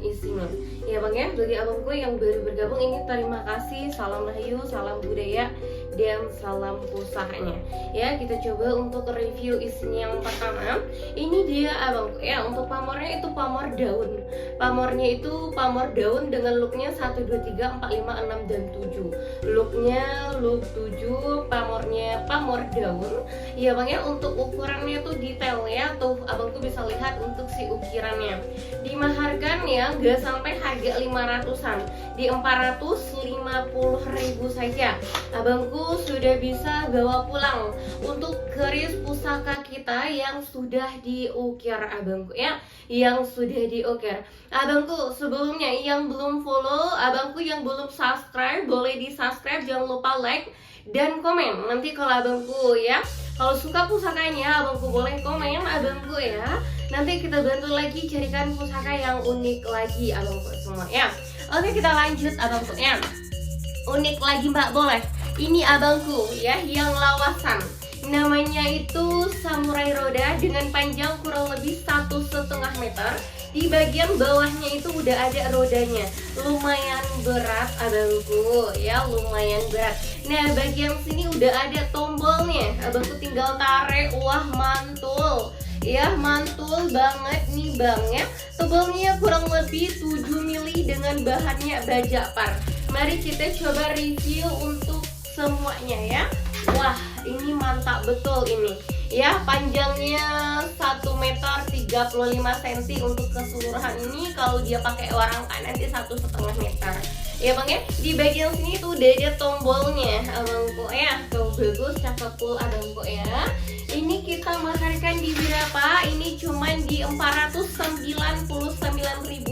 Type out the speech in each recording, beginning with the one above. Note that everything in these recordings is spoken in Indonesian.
isinya ya bang ya. Bagi abangku yang baru bergabung ini terima kasih, salam rahayu, salam budaya, dan salam pusakanya ya. Kita coba untuk review isinya. Yang pertama ini dia abangku ya, untuk pamornya itu pamor daun. Pamornya itu pamor daun dengan looknya 1, 2, 3, 4, 5, 6, dan 7. Looknya look 7, pamornya pamor daun ya bang ya. Untuk ukurannya tuh detail ya, tuh abangku bisa lihat untuk si ukirannya. Dimaharkan ya, gak sampai harga 500-an, di 450.000 saja abangku sudah bisa bawa pulang untuk keris pusaka kita yang sudah diukir abangku ya, yang sudah diukir. Abangku sebelumnya yang belum follow, abangku yang belum subscribe boleh di subscribe, jangan lupa like dan komen. Nanti kalau abangku ya, kalau suka pusakanya abangku boleh komen abangku ya. Nanti kita bantu lagi carikan pusaka yang unik lagi abangku semua ya. Oke, kita lanjut abangku ya. Unik lagi mbak boleh. Ini abangku ya yang lawasan. Namanya itu samurai roda dengan panjang kurang lebih 1,5 meter. Di bagian bawahnya itu udah ada rodanya. Lumayan berat abangku ya, lumayan berat. Nah bagian sini udah ada tombolnya. Abangku tinggal tarik, wah mantul ya, mantul banget nih bang ya. Tebalnya kurang lebih 7 mili dengan bahannya baja par. Mari kita coba review untuk semuanya ya. Wah ini mantap betul ini ya. Panjangnya 1 meter 35 cm untuk keseluruhan ini. Kalau dia pakai warangka nanti 1,5 meter ya bang ya. Di bagian sini tuh udah ada tombolnya abangku ya. Tuh bagus, cakep full abangku ya. Ini kita maharkan di berapa? Ini cuman di 499.000.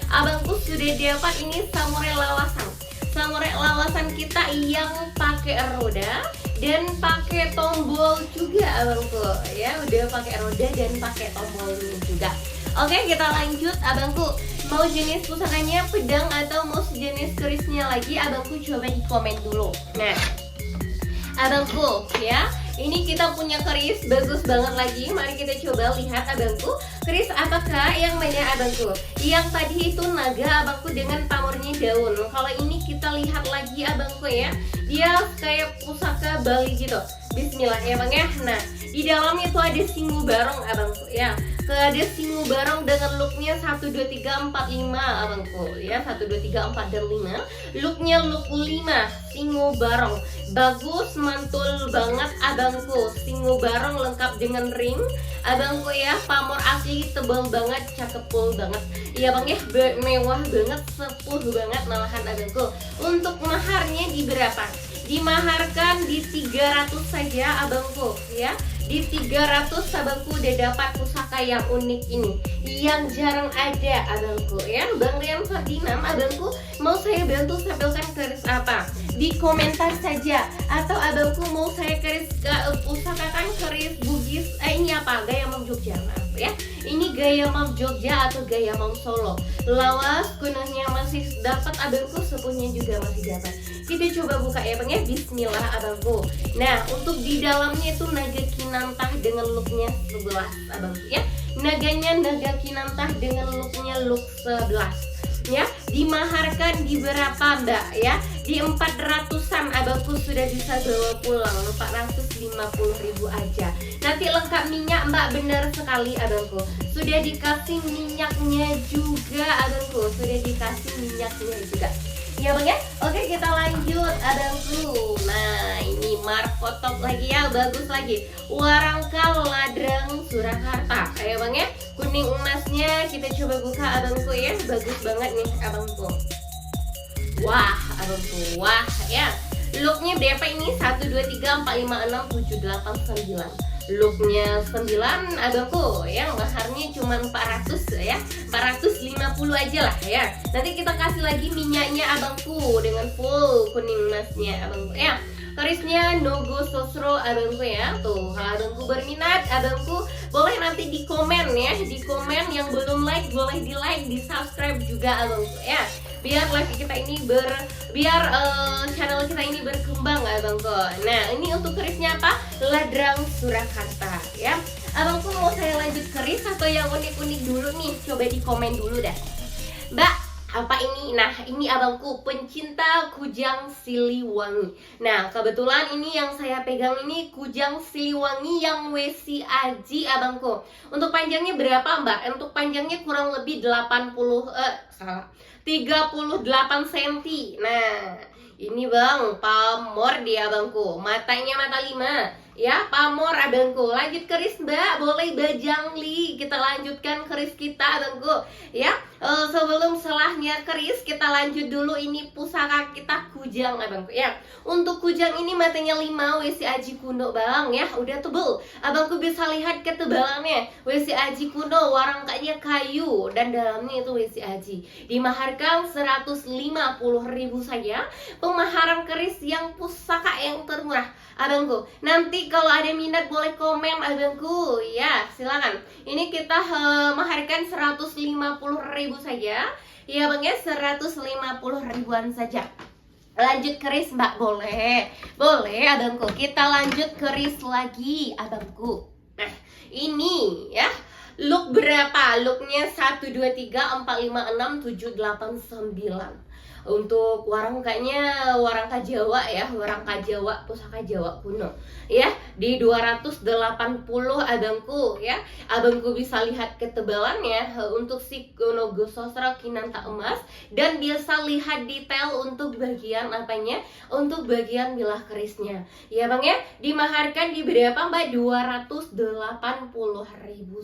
Abangku sudah dapat ini samurai lawasan. Samurai lawasan kita yang pakai roda dan pakai tombol juga abangku ya. Udah pakai roda dan pakai tombol ini juga. Oke, kita lanjut abangku. Mau jenis pusakanya pedang atau mau sejenis kerisnya lagi, abangku coba di komen dulu. Nah abangku ya, ini kita punya keris bagus banget lagi. Mari kita coba lihat abangku, keris apakah yang mana abangku. Yang tadi itu naga abangku dengan pamornya daun. Kalau ini kita lihat lagi abangku ya, dia kayak pusaka Bali gitu. Bismillah ya bang ya. Nah di dalamnya itu ada singu barong abangku ya. Ada singu barong dengan looknya 1, 2, 3, 4, 5 abangku ya. 1, 2, 3, 4, dan 5. Looknya look 5 singu barong. Bagus, mantul banget abangku. Singu barong lengkap dengan ring abangku ya. Pamor asli tebal banget, cakep full banget ya bang ya. Mewah banget, sepuh banget malahan abangku. Untuk maharnya di berapa? Dimaharkan di 300 saja abangku ya. Di 300 abangku udah dapat pusaka yang unik ini, yang jarang ada abangku ya. Bang Rian Ferdinand abangku mau saya bantu tampilkan keris apa? Di komentar saja. Atau abangku mau saya keris pusakakan keris Bugis, ini apa? Gaya Mam Jogja ya. Ini gaya Mam Jogja atau gaya Mam Solo. Lawas kunahnya masih dapat abangku, sepuhnya juga masih dapat. Kita coba buka ya bang ya. Bismillah abangku. Nah untuk di dalamnya itu naga kinantah dengan looknya 11 abangku ya. Naganya naga kinantah dengan looknya look 11 ya. Dimaharkan di berapa mbak ya? Di 400-an abangku sudah bisa bawa pulang. 450.000 aja. Nanti lengkap minyak mbak, benar sekali abangku. Sudah dikasih minyaknya juga abangku. Sudah dikasih minyaknya juga ya bang ya. Oke kita lanjut abangku. Nah ini markotop lagi ya, bagus lagi. Warangka Ladrang Surakarta ya bang ya. Kuning emasnya kita coba buka abangku ya. Bagus banget nih abangku. Wah abangku, wah ya. Looknya berapa ini? 1, 2, 3, 4, 5, 6, 7, 8, 9. Looknya 9 abangku ya. Maharnya cuma 400 ya, 450 aja lah ya. Nanti kita kasih lagi minyaknya abangku dengan full kuning emasnya abangku ya. Kerisnya Nogo Sosro abangku ya. Tuh kalau abangku berminat abangku boleh nanti di komen ya. Di komen, yang belum like boleh di like, di subscribe juga abangku ya. Biar live kita ini channel kita ini berkembang abangku. Nah ini untuk kerisnya apa? Ladrang Surakarta ya. Abangku mau saya lanjut keris atau yang unik-unik dulu nih? Coba di komen dulu dah. Mbak, apa ini? Nah, ini abangku pencinta Kujang Siliwangi. Nah, kebetulan ini yang saya pegang ini Kujang Siliwangi yang Wesi Aji abangku. Untuk panjangnya berapa Mbak? Untuk panjangnya kurang lebih 38 cm. Nah, ini bang, pamor dia abangku. Matanya mata 5. Ya, pamor abangku. Lanjut keris Mbak, boleh bajangli. Kita lanjutkan keris kita abangku. Ya, sebelum selahnya keris, kita lanjut dulu ini pusaka kita Kujang abangku. Ya, untuk Kujang ini matanya 5, Wesi Aji kuno bang. Ya, udah tebel. Abangku bisa lihat ketebalannya. Wesi Aji kuno, warangkanya kayu dan dalamnya itu Wesi Aji. Dimaharkan 150.000 saja. Pemaharan keris yang pusaka yang termurah abangku. Nanti kalau ada minat boleh komen abangku. Ya, silakan. Ini kita maharkan 150.000 saja. Ya bang ya, 150.000-an saja. Lanjut keris Mbak, boleh. Boleh abangku. Kita lanjut keris lagi abangku. Nah, ini ya. Look berapa? Looknya 1, 2, 3, 4, 5, 6, 7, 8, 9. Untuk warangkanya warangka Jawa ya, warangka Jawa, pusaka Jawa kuno ya, di 280 abangku ya. Abangku bisa lihat ketebalannya untuk si Nogo Sosro Kinanta emas, dan biasa lihat detail untuk bagian apanya, untuk bagian bilah kerisnya ya bang ya. Dimaharkan di berapa Mbak? 280.000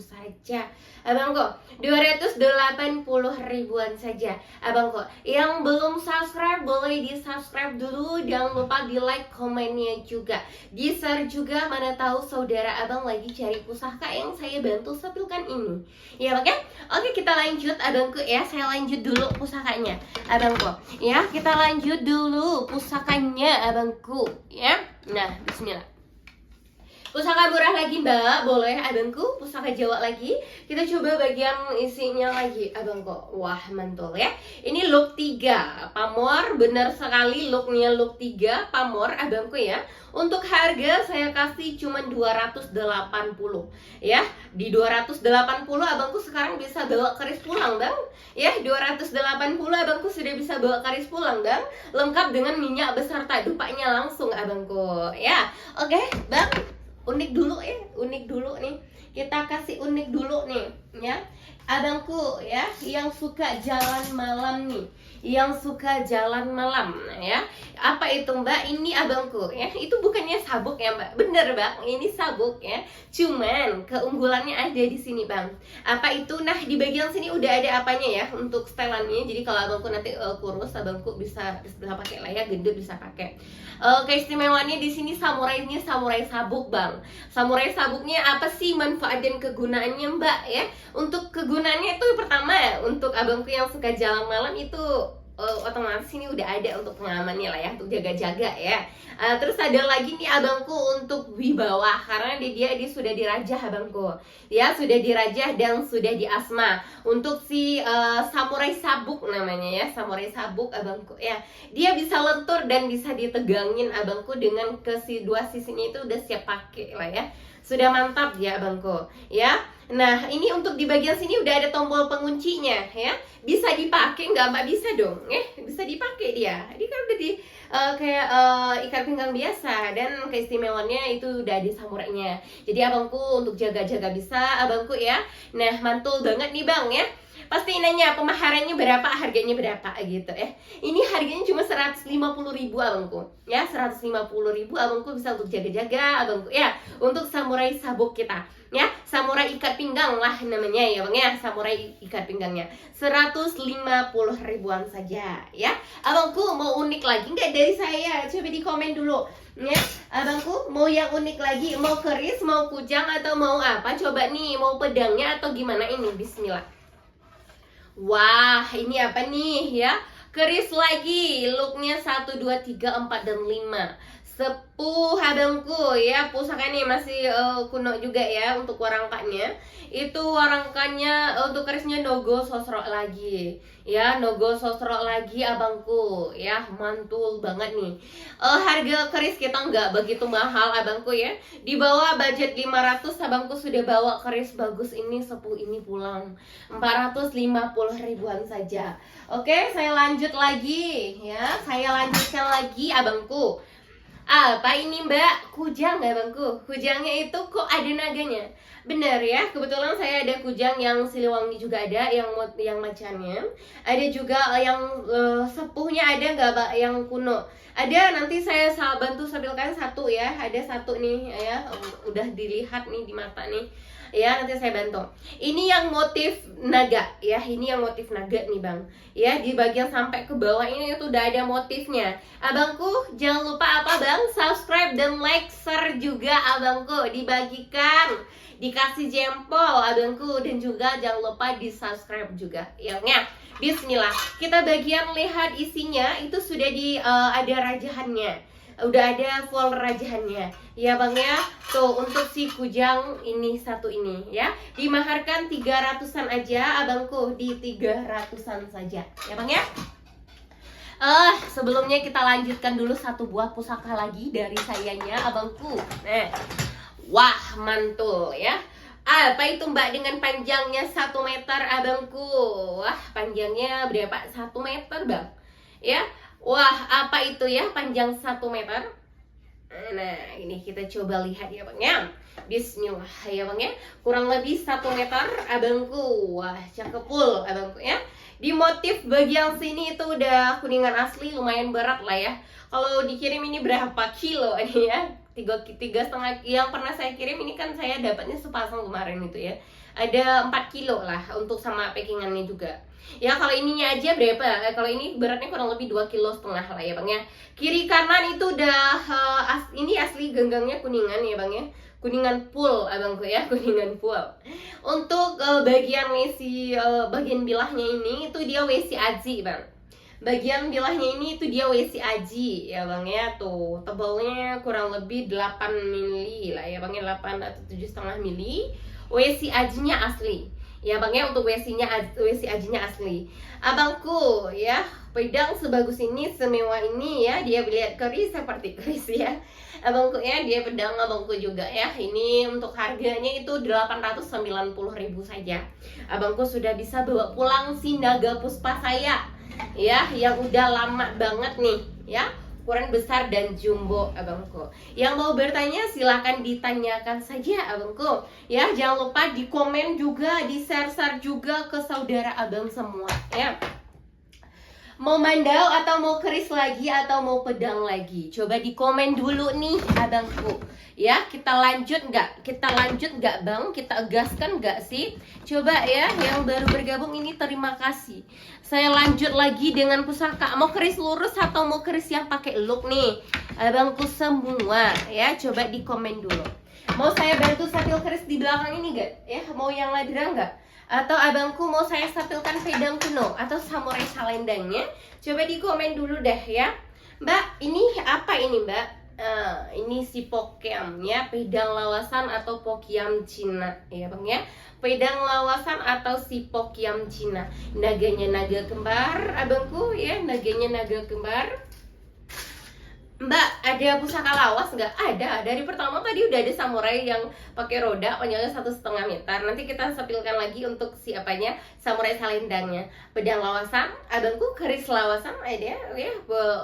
saja abangku. 280.000-an saja abangku. Yang belum subscribe boleh di subscribe dulu, jangan lupa di like komennya juga, di share juga, mana tahu saudara abang lagi cari pusaka yang saya bantu sepilkan ini ya bang ya. Oke, kita lanjut abangku ya, saya lanjut dulu pusakanya abangku ya, kita lanjut dulu pusakanya abangku ya. Nah, bismillah. Pusaka murah lagi Mbak, boleh abangku. Pusaka Jawa lagi. Kita coba bagian isinya lagi abangku. Wah, mantul ya. Ini look 3 pamor, benar sekali looknya look 3 pamor abangku ya. Untuk harga saya kasih cuma 280 ya. Di 280 abangku sekarang bisa bawa keris pulang bang ya. 280 abangku sudah bisa bawa keris pulang bang, lengkap dengan minyak beserta dupanya langsung abangku ya. Oke bang, unik dulu ya, unik dulu nih. Kita kasih unik dulu nih ya abangku ya, yang suka jalan malam nih, yang suka jalan malam ya. Apa itu Mbak? Ini abangku ya, itu bukannya sabuk ya Mbak, bener bang, ini sabuk ya. Cuman keunggulannya ada di sini bang. Apa itu? Nah, di bagian sini udah ada apanya ya untuk setelannya. Jadi kalau abangku nanti kurus, abangku bisa pakai lah ya, gendut bisa pakai. Keistimewaannya di sini samurainya samurai sabuk bang. Samurai sabuknya apa sih manfaat dan kegunaannya Mbak ya? Untuk kegunaannya itu pertama, untuk abangku yang suka jalan malam itu otomatis ini udah ada untuk pengamannya lah ya, untuk jaga-jaga ya. Terus ada lagi nih abangku untuk wibawa, karena dia sudah dirajah abangku ya, sudah dirajah dan sudah diasma. Untuk si samurai sabuk namanya ya, samurai sabuk abangku ya, dia bisa lentur dan bisa ditegangin abangku dengan dua sisinya itu udah siap pakai lah ya, sudah mantap ya abangku ya. Nah, ini untuk di bagian sini udah ada tombol penguncinya ya. Bisa dipakai nggak Mbak? Bisa dong bisa dipakai dia. Ini kan udah di kayak ikat pinggang biasa, dan keistimewaannya itu udah di samurainya. Jadi abangku untuk jaga-jaga bisa abangku ya. Nah, mantul banget nih bang ya. Pasti nanya pemaharannya berapa, harganya berapa gitu ya. Ini harganya cuma 150.000 abangku ya, 150.000 abangku bisa untuk jaga-jaga abangku ya, untuk samurai sabuk kita ya, samurai ikat pinggang lah namanya ya bang ya, samurai ikat pinggangnya 150.000-an saja ya. Abangku mau unik lagi nggak dari saya? Coba di komen dulu ya abangku, mau yang unik lagi, mau keris, mau kujang, atau mau apa? Coba nih, mau pedangnya atau gimana ini? Bismillah. Wah, ini apa nih ya? Keris lagi, looknya 1, 2, 3, 4, dan 5. sepuh abangku ya. Pusaka ini masih kuno juga ya. Untuk warangkanya itu warangkanya untuk kerisnya nogo sosro lagi ya, nogo sosro lagi abangku ya, mantul banget nih. Harga keris kita nggak begitu mahal abangku ya, di bawah budget 500 abangku sudah bawa keris bagus ini sepuh ini pulang 450 ribuan saja. Oke, saya lanjut lagi ya, saya lanjutkan lagi abangku. Apa ini mbak? Kujang abangku. Kujangnya itu kok ada naganya? Benar ya, kebetulan saya ada kujang yang Siliwangi juga ada, yang macannya. Ada juga yang sepuhnya ada nggak mbak, yang kuno? Ada, nanti saya bantu sampilkan satu ya. Ada satu nih ya, udah dilihat nih di mata nih. Ya, nanti saya bantu. Ini yang motif naga ya, ini yang motif naga nih bang. Ya, di bagian sampai ke bawah ini itu udah ada motifnya. Abangku, jangan lupa apa bang? Subscribe dan like, share juga abangku. Dibagikan, dikasih jempol abangku, dan juga jangan lupa di subscribe juga. Ya, bismillah. Kita bagian lihat isinya itu sudah ada rajahannya. Udah ada full rajahannya ya bang ya. Tuh untuk si kujang ini satu ini ya, dimaharkan 300-an aja abangku, di 300-an saja ya bang ya. Sebelumnya kita lanjutkan dulu satu buah pusaka lagi dari sayanya abangku. Wah mantul ya. Apa itu mbak dengan panjangnya 1 meter abangku? Wah panjangnya berapa? 1 meter bang ya. Wah, apa itu ya panjang 1 meter? Nah, ini kita coba lihat ya bang ya. Bismillah ya bang ya. Kurang lebih 1 meter abangku. Wah, cakepul abangku ya. Di motif bagian sini itu udah kuningan asli, lumayan berat lah ya. Kalau dikirim ini berapa kilo ini ya? 3,5 yang pernah saya kirim ini kan saya dapatnya sepasang kemarin itu ya. Ada 4 kilo lah untuk sama packingannya juga. Ya kalau ininya aja berapa? Kalau ini beratnya kurang lebih 2,5 kilo lah ya bang ya. Kiri kanan itu udah ini asli genggangnya kuningan ya bang ya. Kuningan full abangku ya, kuningan full. Untuk bagian bagian bilahnya ini itu dia wesi aji bang. Bagian bilahnya ini itu dia wesi aji ya bang ya. Tuh tebalnya kurang lebih 8 mili lah ya bang ya, 8 atau 7,5 mili. Wesi ajinya asli ya bang ya. Untuk wesi ajinya asli abangku ya. Pedang sebagus ini, semewah ini ya, dia lihat keris seperti keris ya abangku ya. Dia pedang abangku juga ya. Ini untuk harganya itu 890 ribu saja abangku. Sudah bisa bawa pulang si naga puspa saya ya, yang udah lama banget nih ya, ukuran besar dan jumbo abangku. Yang mau bertanya silahkan ditanyakan saja abangku ya. Jangan lupa di komen juga, di share juga ke saudara abang semua ya. Mau mandau atau mau keris lagi atau mau pedang lagi? Coba di komen dulu nih abangku ya. Kita lanjut nggak bang? Kita gaskan nggak sih? Coba ya, yang baru bergabung ini terima kasih. Saya lanjut lagi dengan pusaka. Mau keris lurus atau mau keris yang pakai look nih abangku semua ya? Coba di komen dulu. Mau saya bantu sapil keris di belakang ini nggak ya? Mau yang ladra nggak? Atau abangku mau saya sapilkan pedang kuno atau samurai salendangnya? Coba di komen dulu deh ya. Mbak, ini apa ini mbak? Ini si pokiam ya, pedang lawasan atau pokiam Cina ya bang ya. Pedang lawasan atau si pokiam Cina. Naganya naga kembar abangku ya, naganya naga kembar. Mbak, ada pusaka lawas nggak? Ada. Dari pertama tadi udah ada samurai yang pakai roda, panjangnya 1,5 meter. Nanti kita sapilkan lagi untuk siapanya, samurai salendangnya. Pedang lawasan, abangku keris lawasan ada ya,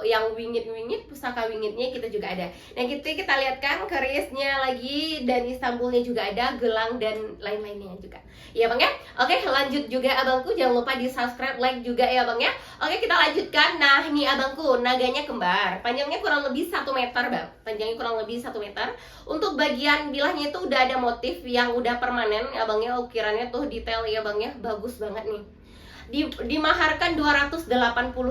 yang wingit, pusaka wingitnya kita juga ada. Nah kita lihatkan kerisnya lagi, dan Istanbulnya juga ada, gelang dan lain-lainnya juga. Ya bang ya. Oke, lanjut juga abangku, jangan lupa di subscribe, like juga ya bang ya. Oke, kita lanjutkan. Nah ini abangku, naganya kembar, panjangnya kurang lebih 1 meter bang, panjangnya kurang lebih 1 meter. Untuk bagian bilahnya itu udah ada motif yang udah permanen ya bang ya, ukirannya tuh detail ya bang ya, bagus banget nih. Dimaharkan 280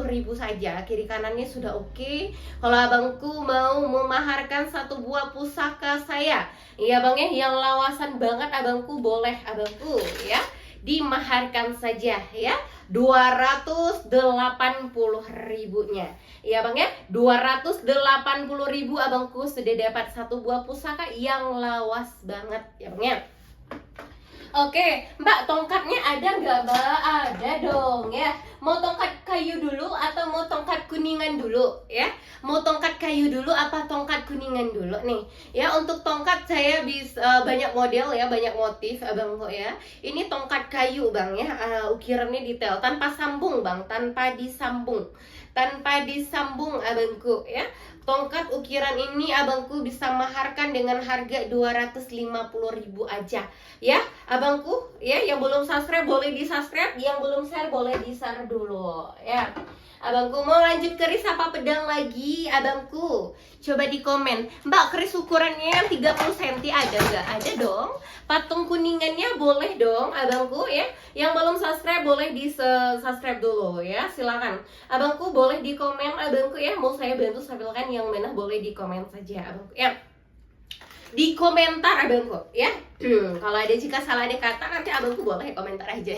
ribu saja, kiri kanannya sudah oke. Kalau abangku mau memaharkan satu buah pusaka saya ya bang ya, yang lawasan banget abangku, boleh abangku ya. dimaharkan saja ya 280.000-nya ya Bang ya. 280.000 abangku sudah dapat satu buah pusaka yang lawas banget ya Bang ya. Oke, Mbak, tongkatnya ada nggak, Mbak? Ada dong ya. Mau tongkat kayu dulu atau mau tongkat kuningan dulu ya? Mau tongkat kayu dulu apa tongkat kuningan dulu nih? Ya, untuk tongkat saya bisa banyak model ya, banyak motif abangku ya. Ini tongkat kayu Bang ya, ukirannya detail, tanpa sambung Bang, tanpa disambung. Tanpa disambung abangku ya. Tongkat ukiran ini abangku bisa maharkan dengan harga 250.000 aja ya abangku ya. Yang belum subscribe boleh di subscribe, yang belum share boleh di share dulu ya abangku. Mau lanjut keris apa pedang lagi abangku? Coba di komen, Mbak, keris ukurannya 30 cm ada nggak? Ada dong. Patung kuningannya boleh dong abangku ya. Yang belum subscribe boleh di subscribe dulu ya, silakan abangku, boleh di komen abangku ya. Mau saya bantu tampilkan yang mana boleh di komen saja abangku ya, di komentar abangku ya. Kalau ada jika salah ada kata nanti abangku boleh komentar aja.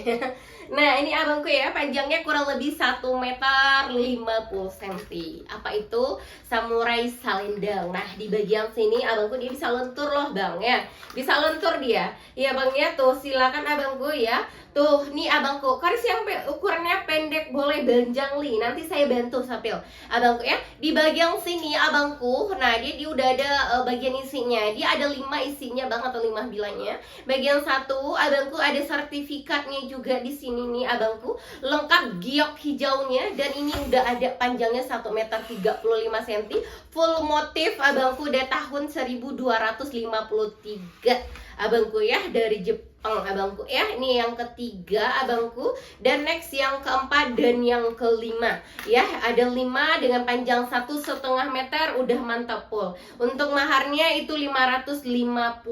Nah ini abangku ya, panjangnya kurang lebih 1 meter 50 cm. Apa itu? Samurai selendang. Nah di bagian sini abangku dia bisa lentur loh Bang ya, bisa lentur dia ya Bang ya. Tuh silakan abangku ya. Tuh nih abangku, keris yang ukurannya pendek boleh Banjang Li, nanti saya bantu sapil abangku ya. Di bagian sini abangku, nah dia udah ada bagian isinya. Dia ada 5 isinya Bang, atau 5 bilangnya. Bagian 1 abangku ada sertifikatnya juga di sini nih abangku, lengkap giok hijaunya, dan ini udah ada panjangnya 1 meter 35 cm, full motif abangku, udah tahun 1253 abangku ya, dari Jepang abangku ya. Ini yang ketiga abangku, dan next yang keempat dan yang kelima ya. Ada 5 dengan panjang 1,5 meter, udah mantap full. Untuk maharnya itu 550.000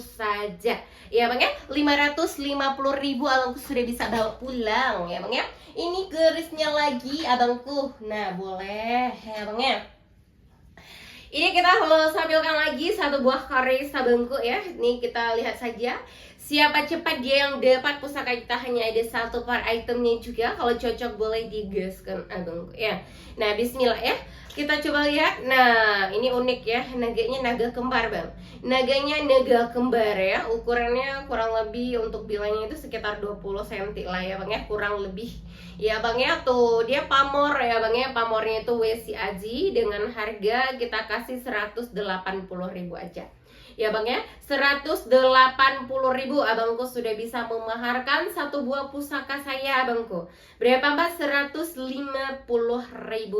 saja ya Bang ya. 550.000 abangku sudah bisa bawa pulang ya Bang ya. Ini kerisnya lagi abangku, nah boleh ya Bang ya. Ini kita tampilkan lagi satu buah keris abangku ya. Ini kita lihat saja. Siapa cepat dia yang dapat pusaka kita, hanya ada 1 per itemnya juga. Kalau cocok boleh digaskan abangku ya. Nah bismillah ya, kita coba lihat. Nah ini unik ya, naganya naga kembar Bang. Naganya naga kembar ya. Ukurannya kurang lebih untuk bilangnya itu sekitar 20 cm lah ya Bang ya, kurang lebih ya Bang ya. Tuh dia pamor ya Bang ya, pamornya itu Wesi Aji, dengan harga kita kasih 180.000 aja ya Bang ya. 180.000 abangku sudah bisa memaharkan satu buah pusaka saya abangku. Berapa Mbak? 150.000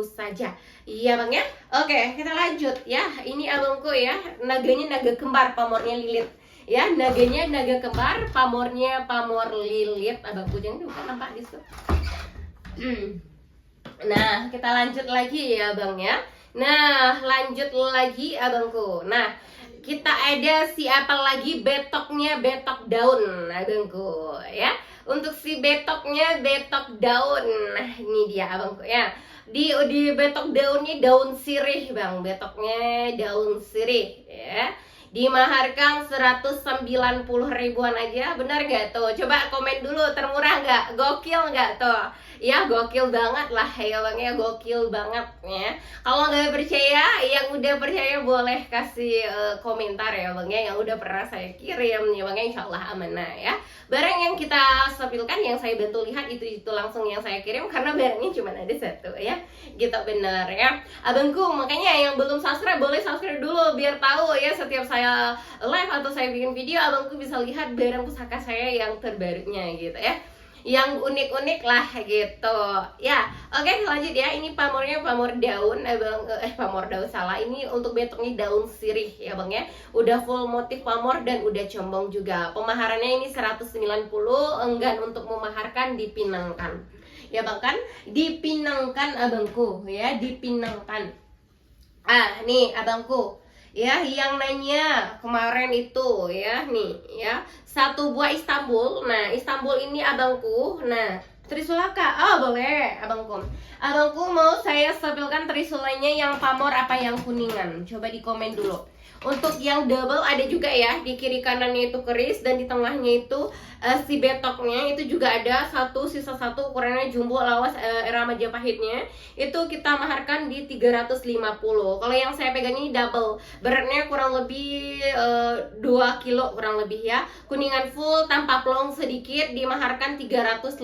saja iya Bang ya. Oke kita lanjut ya. Ini abangku ya, naganya naga kembar, pamornya lilit ya. Naganya naga kembar, pamornya pamor lilit abangku. Jangan lupa nampak di situ. Nah kita lanjut lagi ya Bang ya. Nah lanjut lagi abangku. Nah kita ada siapa lagi, betoknya betok daun abangku ya. Untuk si betoknya betok daun, nah ini dia abangku ya. Di betok daunnya daun sirih Bang, betoknya daun sirih ya. Dimaharkan 190.000-an aja, benar gak tuh? Coba komen dulu, termurah gak? Gokil gak tuh? Ya gokil banget lah ya Bang ya, gokil banget ya. Kalau nggak percaya, yang udah percaya boleh kasih komentar ya Bang ya, yang udah pernah saya kirim ya Bang ya, insyaallah amanah ya. Barang yang kita tampilkan, yang saya bantu lihat itu langsung yang saya kirim, karena barangnya cuma ada 1 ya, gitu bener ya abangku. Makanya yang belum subscribe boleh subscribe dulu, biar tahu ya setiap saya live atau saya bikin video, abangku bisa lihat barang pusaka saya yang terbarunya gitu ya, yang unik-unik lah gitu ya. Oke lanjut ya. Ini pamornya pamor daun abang, pamor daun salah, ini untuk betoknya daun sirih ya Bang ya. Udah full motif pamor dan udah combong juga. Pemaharannya ini 190, enggan untuk memaharkan, dipinangkan ya Bang kan, dipinangkan abangku ya, dipinangkan. Nih abangku ya, yang nanya kemarin itu ya, nih ya, 1 buah Istanbul. Nah Istanbul ini abangku, nah Trisulaka, oh boleh abangku. Abangku mau saya tampilkan Trisulanya yang pamor apa yang kuningan? Coba di komen dulu. Untuk yang double ada juga ya, di kiri kanannya itu keris dan di tengahnya itu si betoknya itu juga ada satu, sisa satu, ukurannya jumbo lawas era Majapahitnya. Itu kita maharkan di 350. Kalau yang saya pegang ini double, beratnya kurang lebih 2 kilo kurang lebih ya. Kuningan full tanpa plong sedikit dimaharkan 350,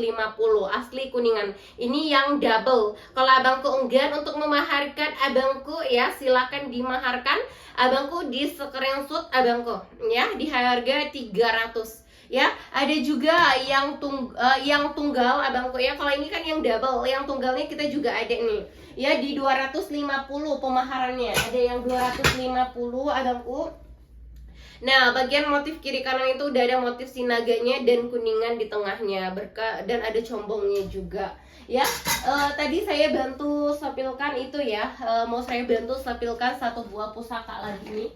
asli kuningan. Ini yang double. Kalau abangku enggan untuk memaharkan abangku ya, silakan dimaharkan abangku di screenshot abangku ya di harga 300 ya. Ada juga yang tunggal abangku ya. Kalau ini kan yang double, yang tunggalnya kita juga ada nih ya di 250 pemaharannya. Ada yang 250 abangku. Nah, bagian motif kiri kanan itu udah ada motif sinaganya dan kuningan di tengahnya, berkah dan ada combongnya juga. Ya, tadi saya bantu sapilkan itu ya, mau saya bantu sapilkan satu buah pusaka lagi nih.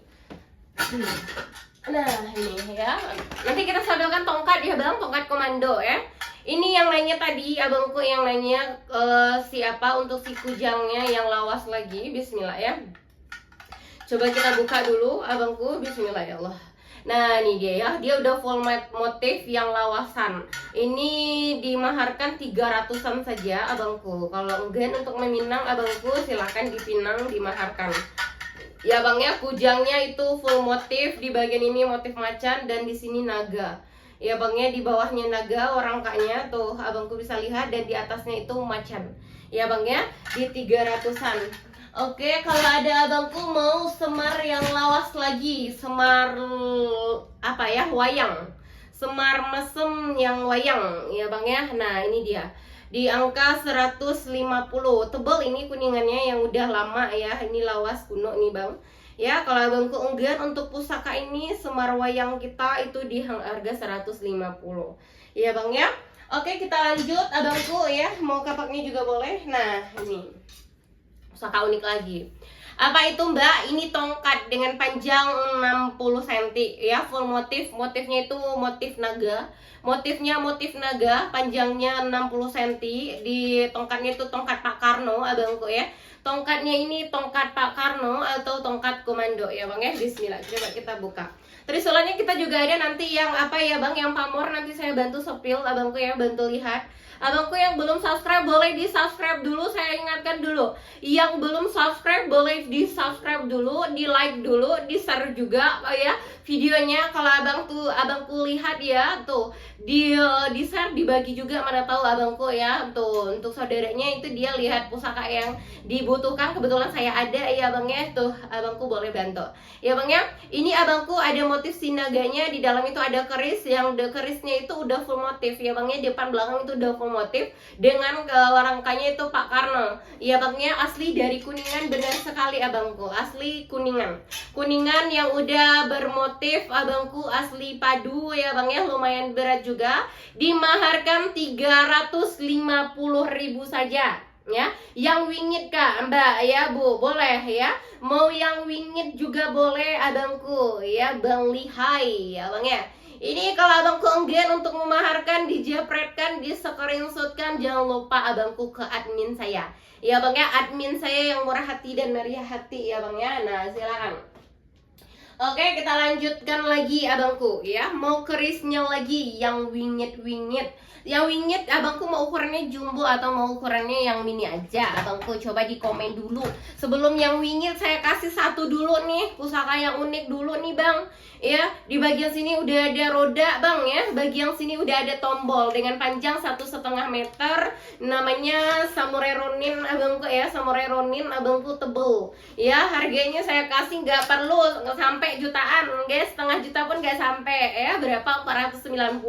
Nah, ini ya. Nanti kita sapilkan tongkat ya, Bang, tongkat komando ya. Ini yang lainnya tadi, abangku yang lainnya siapa untuk si kujangnya yang lawas lagi. Bismillah ya. Coba kita buka dulu abangku, bismillah ya Allah. Nah ini dia ya, dia udah full motif yang lawasan. Ini dimaharkan 300-an saja abangku. Kalau enggan untuk meminang abangku silahkan dipinang dimaharkan. Ya bang ya, kujangnya itu full motif, di bagian ini motif macan dan di sini naga. Ya bang ya, di bawahnya naga orangkanya tuh abangku bisa lihat, dan di atasnya itu macan. Ya bang ya, di 300-an. Oke, kalau ada abangku mau semar yang lawas lagi, semar apa ya, wayang, semar mesem yang wayang ya bang ya. Nah ini dia di angka 150, tebal ini kuningannya yang udah lama ya, ini lawas kuno nih bang ya. Kalau abangku enggan untuk pusaka ini semar wayang kita itu di harga 150 ya bang ya. Oke, kita lanjut abangku ya, mau kapaknya juga boleh. Nah ini pusaka unik lagi. Apa itu mbak? Ini tongkat dengan panjang 60 cm ya, full motif. Motifnya itu motif naga. Motifnya motif naga, panjangnya 60 cm. Di tongkatnya itu tongkat Pak Karno abangku ya. Tongkatnya ini tongkat Pak Karno atau tongkat komando ya bang ya. Bismillah, coba kita buka. Trisulannya kita juga ada nanti yang apa ya bang, yang pamor nanti saya bantu sepil abangku ya, bantu lihat. Abangku yang belum subscribe boleh di subscribe dulu, saya ingatkan dulu. Yang belum subscribe boleh di subscribe dulu, di like dulu, di share juga ya videonya. Kalau abangku lihat ya tuh di share, dibagi juga, mana tahu abangku ya tuh untuk saudaranya itu dia lihat pusaka yang dibutuhkan, kebetulan saya ada ya bang ya, tuh abangku boleh bantu ya bang ya. Ini abangku ada motif sinaganya, di dalam itu ada keris, yang kerisnya itu udah full motif ya bang ya, depan belakang itu udah full motif dengan rangkanya itu Pak Karno ya bangnya, asli dari Kuningan, benar sekali abangku, asli Kuningan. Kuningan yang udah bermotif abangku, asli padu ya bang ya, lumayan berat juga, dimaharkan 350.000 saja ya. Yang wingit kak mbak ya bu, boleh ya, mau yang wingit juga boleh abangku ya, bang lihai ya bang ya. Ini kalau abangku enggan untuk memaharkan, dijepretkan, di screenshotkan, jangan lupa abangku ke admin saya ya bang ya, admin saya yang murah hati dan meriah hati ya bang ya. Nah silakan. Oke, kita lanjutkan lagi abangku ya, mau kerisnya lagi yang wingit. Yang wingit abangku mau ukurannya jumbo atau mau ukurannya yang mini aja abangku, coba di komen dulu. Sebelum yang wingit saya kasih satu dulu nih, pusaka yang unik dulu nih bang ya. Di bagian sini udah ada roda bang ya, bagian sini udah ada tombol dengan panjang 1,5 meter, namanya Samurai Ronin abangku ya, Samurai Ronin abangku, tebel ya. Harganya saya kasih nggak perlu sampai jutaan guys, setengah juta pun nggak sampai ya, berapa, 490.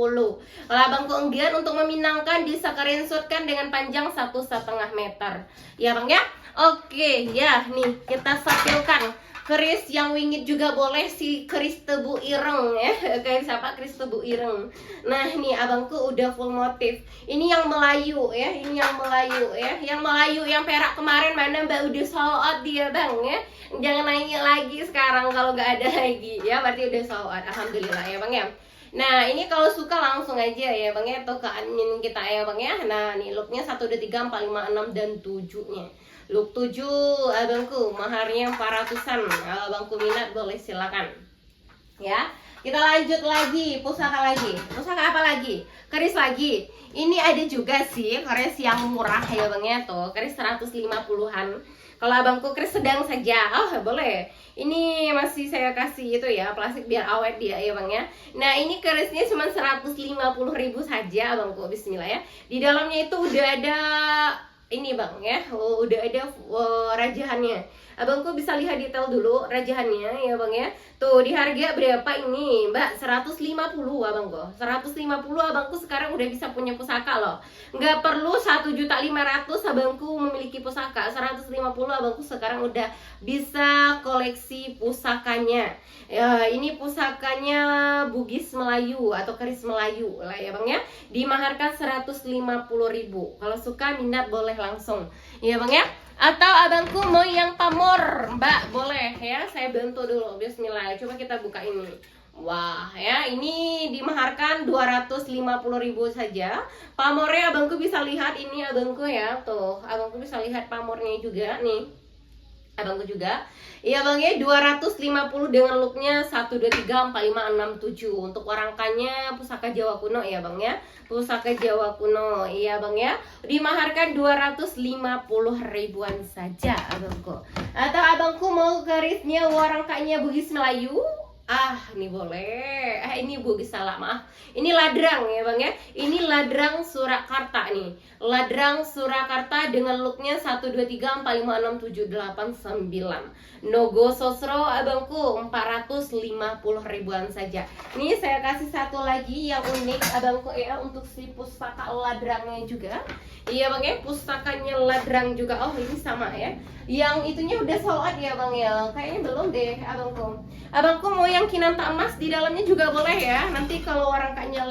Kalau abangku enggan untuk meminangkan, di screenshotkan dengan panjang 1,5 meter ya bang ya. Oke ya, nih kita sapilkan keris yang wingit juga boleh, si keris tebu ireng ya, kayak siapa, keris tebu ireng. Nah ini abangku udah full motif. Ini yang Melayu ya, ini yang Melayu ya, yang Melayu yang perak kemarin mana mbak, udah sold out dia bang ya. Jangan nanya lagi sekarang kalau nggak ada lagi ya, berarti udah sold out, alhamdulillah ya bang ya. Nah ini kalau suka langsung aja ya bang ya, atau ke admin kita ya bang ya. Nah nih looknya 1, 2, 3, 4, 5, 6, dan 7 nya. Look 7 abangku, maharnya 400-an. Kalau abangku minat boleh silakan ya. Kita lanjut lagi, pusaka lagi. Pusaka apa lagi? Keris lagi. Ini ada juga sih keris yang murah ya bang ya, tuh keris 150-an. Kalau abangku keris sedang saja, oh boleh. Ini masih saya kasih itu ya, plastik biar awet dia ya bang ya. Nah ini kerisnya cuma 150.000 saja abangku, bismillah ya. Di dalamnya itu udah ada ini bang ya, udah ada rajahannya. Abangku bisa lihat detail dulu rajahannya ya bang ya. Tuh di harga berapa ini mbak? 150 abangku, 150 abangku sekarang udah bisa punya pusaka loh. Nggak perlu 1.500.000 abangku memiliki pusaka. 150 abangku sekarang udah bisa koleksi pusakanya ya. Ini pusakanya Bugis Melayu atau keris Melayu lah ya bang ya. Dimaharkan 150.000. Kalau suka minat boleh langsung ya bang ya. Atau abangku mau yang pamor mbak, boleh ya, saya bantu dulu. Bismillah, coba kita buka ini. Wah ya, ini dimaharkan 250.000 saja. Pamornya abangku bisa lihat ini abangku ya. Tuh abangku bisa lihat pamornya juga nih abangku juga. Iya bang ya, 250 dengan looknya 1, 2, 3, 4, 5, 6, 7. Untuk warangkannya pusaka Jawa kuno ya bang ya. Pusaka Jawa kuno, iya bang ya. Dimaharkan 250.000-an saja abangku. Atau abangku mau kerisnya warangkanya Bugis Melayu? Ah, ini boleh. Ini Bugis, salah maaf. Ini ladrang ya bang ya. Ini ladrang Surakarta nih. Ladrang Surakarta dengan looknya 1, 2, 3, 4, 5, 6, 7, 8, 9. Nogo Sosro abangku 450.000-an saja. Ini saya kasih satu lagi yang unik abangku ya, untuk si pustaka ladrangnya juga. Iya bang ya, pustakanya ladrang juga. Oh ini sama ya. Yang itunya udah sold out ya bang ya. Kayaknya belum deh abangku. Abangku mau yang kinanta emas di dalamnya juga boleh ya. Nanti kalau warangkanya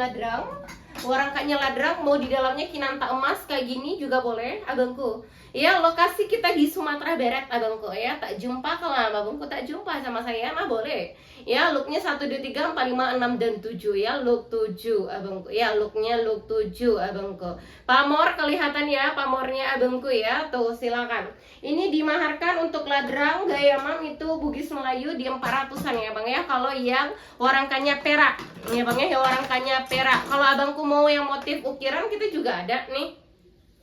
ladrang mau di dalamnya kinanta emas kayak gini juga boleh abangku. Ya lokasi kita di Sumatera Barat abangku ya. Tak jumpa kalau abangku tak jumpa sama saya mah boleh. Ya looknya 1, 2, 3, 4, 5, 6, dan 7 ya. Look 7 abangku ya. Looknya look 7 abangku. Pamor kelihatan ya, pamornya abangku ya. Tuh silakan. Ini dimaharkan untuk ladrang gaya mam itu Bugis Melayu di 400-an ya bang ya. Kalau yang warangkannya perak ya bang ya, warangkannya perak. Kalau abangku mau yang motif ukiran kita juga ada nih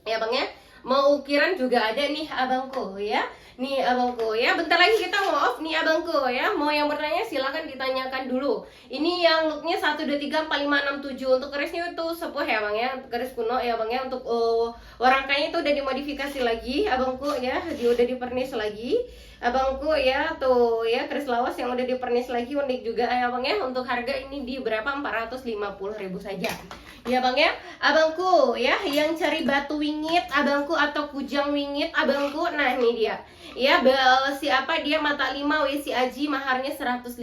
ya bang ya. Mau ukiran juga ada nih abangku ya. Nih abangku ya, bentar lagi kita mau off nih abangku ya. Mau yang bertanya silahkan ditanyakan dulu. Ini yang looknya 1, 2, 3, 4, 5, 6, 7. Untuk kerisnya itu sepuh ya bang ya, keris kuno ya bang ya. Untuk warangkanya itu udah dimodifikasi lagi abangku ya, udah dipernis lagi abangku ya. Tuh ya, keris lawas yang udah dipernis lagi, unik juga ya bang ya. Untuk harga ini di berapa? 450.000 saja ya bang ya. Abangku ya, yang cari batu wingit abangku atau kujang wingit abangku, nah ini dia ya. Siapa dia mata 5 WC Aji, maharnya 150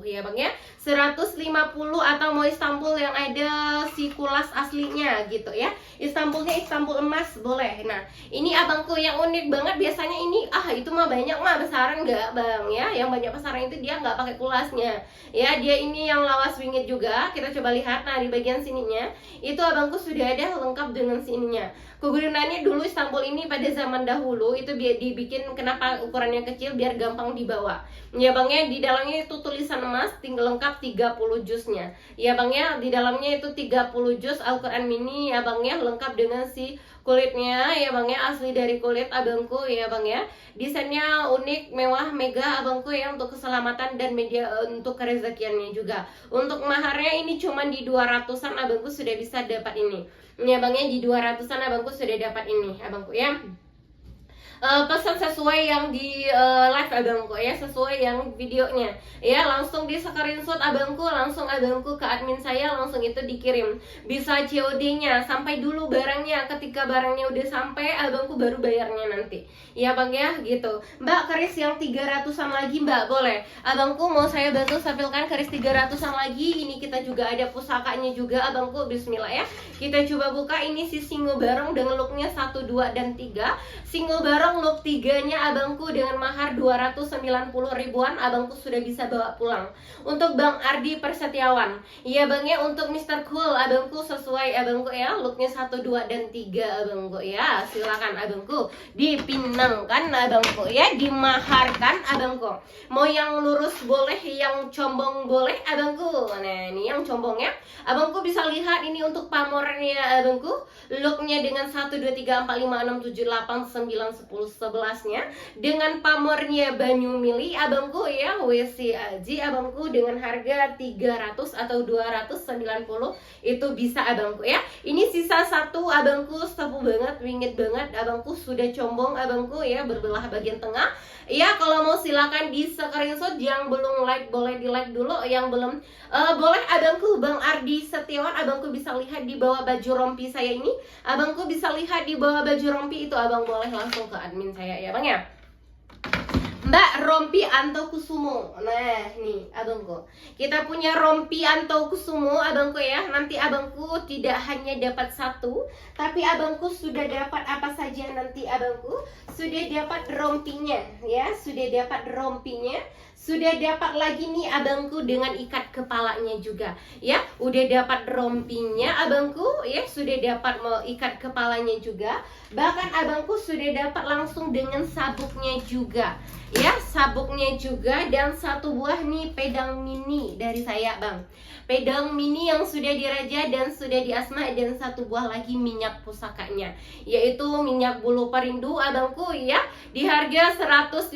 ya bang ya. 150. Atau mau Istanbul yang ada si kulas aslinya gitu ya. Istanbulnya Istanbul emas boleh. Nah ini abangku yang unik banget, biasanya ini itu mah banyak mah besaran nggak bang ya. Yang banyak besaran itu dia nggak pakai kulasnya ya. Dia ini yang lawas wingit juga. Kita coba lihat. Nah di bagian sininya itu abangku sudah ada lengkap dengan sininya. Kegunaannya dulu Istanbul ini pada zaman dahulu itu biar dibikin, kenapa ukurannya kecil, biar gampang dibawa ya bang ya. Di dalamnya itu tulisan emas, tinggal lengkap 30 jusnya ya bang ya. Di dalamnya itu 30 jus Al-Quran mini ya bang ya, lengkap dengan si kulitnya ya bang ya, asli dari kulit abangku ya bang ya. Desainnya unik, mewah, mega abangku ya, untuk keselamatan dan media untuk kerezekiannya juga. Untuk maharnya ini cuma di 200-an abangku sudah bisa dapat ini ya bang ya. Di 200-an abangku sudah dapat ini abangku ya. Pesan sesuai yang di live abangku ya, sesuai yang videonya ya. Langsung di screenshot abangku, langsung abangku ke admin saya, langsung itu dikirim. Bisa COD nya, sampai dulu barangnya. Ketika barangnya udah sampai abangku baru bayarnya nanti ya bang ya gitu. Mbak keris yang 300-an lagi mbak, boleh abangku mau saya bantu sampilkan keris 300-an lagi. Ini kita juga ada pusakanya juga abangku, bismillah ya. Kita coba buka. Ini si single barong dengan looknya 1, 2, dan 3. Single barong bang, look 3-nya abangku dengan mahar 290 ribuan abangku sudah bisa bawa pulang. Untuk Bang Ardi Persetiawan, iya bang ya, untuk Mr. Cool abangku sesuai abangku ya, looknya 1, 2, dan 3 abangku ya. Silakan abangku dipinangkan abangku ya, dimaharkan abangku. Mau yang lurus boleh, yang combong boleh abangku. Nah ini yang combongnya abangku bisa lihat ini untuk pamornya abangku, looknya dengan 1, 2, 3, 4, 5, 6, 7, 8, 9, 10, 11-nya dengan pamornya Banyu Mili abangku ya, WC Aji abangku dengan harga 300 atau 290 itu bisa abangku ya. Ini sisa 1 abangku, sepuh banget, wingit banget abangku, sudah combong abangku ya, berbelah bagian tengah ya. Kalau mau silakan di screenshot, yang belum like boleh di like dulu, yang belum boleh abangku. Bang Ardi Setiawan abangku bisa lihat di bawah baju rompi saya ini, abangku bisa lihat di bawah baju rompi itu, abang boleh langsung ke admin saya ya bang ya. Mbak Rompi Anto Kusumo. Nah nih abangku, kita punya Rompi Anto Kusumo abangku ya. Nanti abangku tidak hanya dapat 1, tapi abangku sudah dapat apa saja nanti abangku. Sudah dapat rompinya ya, sudah dapat rompinya, sudah dapat lagi nih abangku dengan ikat kepalanya juga ya. Udah dapat rompinya abangku ya, sudah dapat ikat kepalanya juga. Bahkan abangku sudah dapat langsung dengan sabuknya juga ya, sabuknya juga. Dan 1 buah nih pedang mini dari saya bang, pedang mini yang sudah diraja dan sudah diasma. Dan 1 buah lagi minyak pusakanya, yaitu minyak bulu perindu abangku ya, di harga 150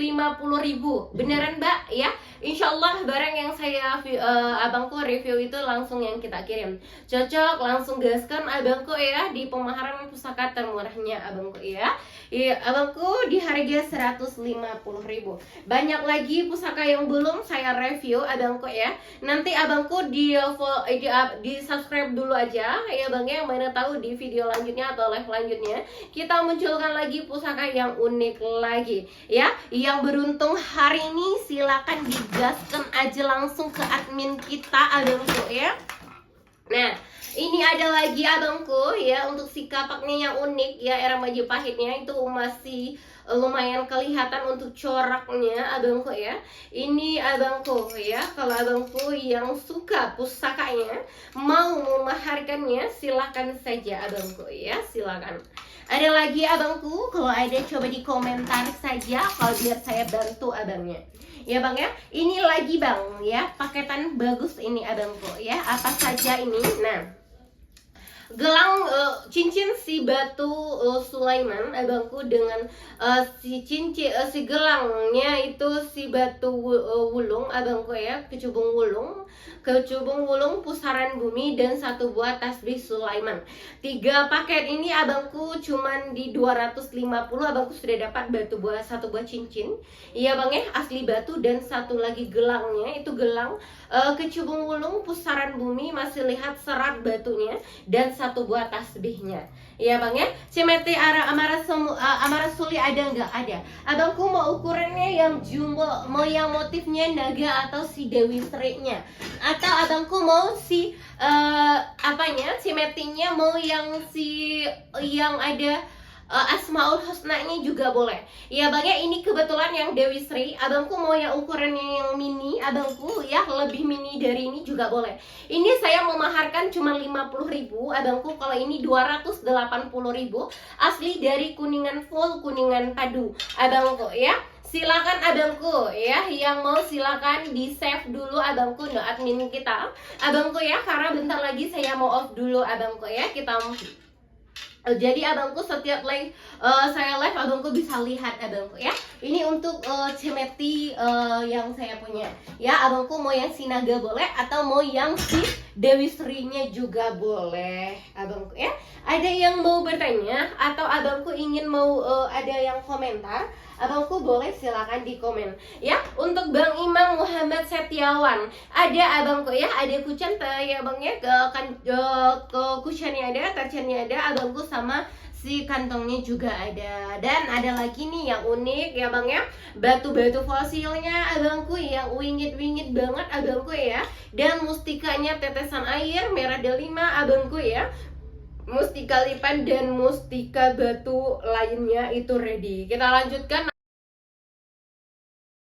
ribu. Beneran mbak ya, insyaallah barang yang saya abangku review itu langsung yang kita kirim. Cocok, langsung gaskan abangku ya, di pemaharan pusaka termurahnya abangku ya. Iya abangku, di harga 150 ribu. Banyak lagi pusaka yang belum saya review abangku ya. Nanti abangku di subscribe dulu aja ya bang ya, yang mana tahu di video lanjutnya atau live lanjutnya kita munculkan lagi pusaka yang unik lagi ya. Yang beruntung hari ini silakan digaskan aja langsung ke admin kita abangku ya. Nah ini ada lagi abangku ya, untuk si kapaknya yang unik ya, era Majapahitnya itu masih lumayan kelihatan untuk coraknya abangku ya. Ini abangku ya, kalau abangku yang suka pusakanya, mau memaharkannya, silakan saja abangku ya, silakan. Ada lagi abangku, kalau ada coba di komentar saja, kalau biar saya bantu abangnya ya bang ya. Ini lagi bang ya, paketan bagus ini abangku ya. Apa saja ini? Nah, gelang cincin si batu Sulaiman abangku, dengan si cincin si gelangnya itu si batu wulung abangku ya, kecubung wulung pusaran bumi, dan 1 buah tasbih Sulaiman. 3 paket ini abangku cuman di 250 abangku sudah dapat 1 buah cincin iya bang ya, asli batu. Dan 1 lagi gelangnya, itu gelang kecubung wulung pusaran bumi, masih lihat serat batunya. Dan 1 buah tasbihnya ya bang ya. Cimete Amarasuli ada nggak? Ada abangku. Mau ukurannya yang jumbo, mau yang motifnya naga atau si Dewi Sri-nya, atau abangku mau si apanya, cimetinya mau yang ada Asmaul Husna-nya juga boleh ya bang ya. Ini kebetulan yang Dewi Sri abangku mau yang ukurannya yang mini abangku ya, lebih mini dari ini juga boleh. Ini saya memaharkan cuma 50 ribu abangku, kalau ini 280 ribu, asli dari Kuningan full, Kuningan padu abangku ya. Silakan abangku ya, yang mau silakan di save dulu abangku, no admin kita abangku ya, karena bentar lagi saya mau off dulu abangku ya. Kita jadi abangku setiap saya live abangku bisa lihat abangku ya. Ini untuk cemeti yang saya punya ya abangku. Mau yang sinaga boleh, atau mau yang si Dewi Sri-nya juga boleh abangku ya. Ada yang mau bertanya atau abangku ingin mau ada yang komentar, abangku boleh silakan di komen ya. Untuk Bang Imam Muhammad Setiawan ada abangku ya, ada kucing ya bang ya, ke kucingnya ada, kacannya ada abangku, sama si kantongnya juga ada. Dan ada lagi nih yang unik ya bang ya, batu-batu fosilnya abangku yang wingit-wingit banget abangku ya. Dan mustikanya tetesan air merah delima abangku ya. mustika lipan dan mustika batu lainnya itu ready. Kita lanjutkan.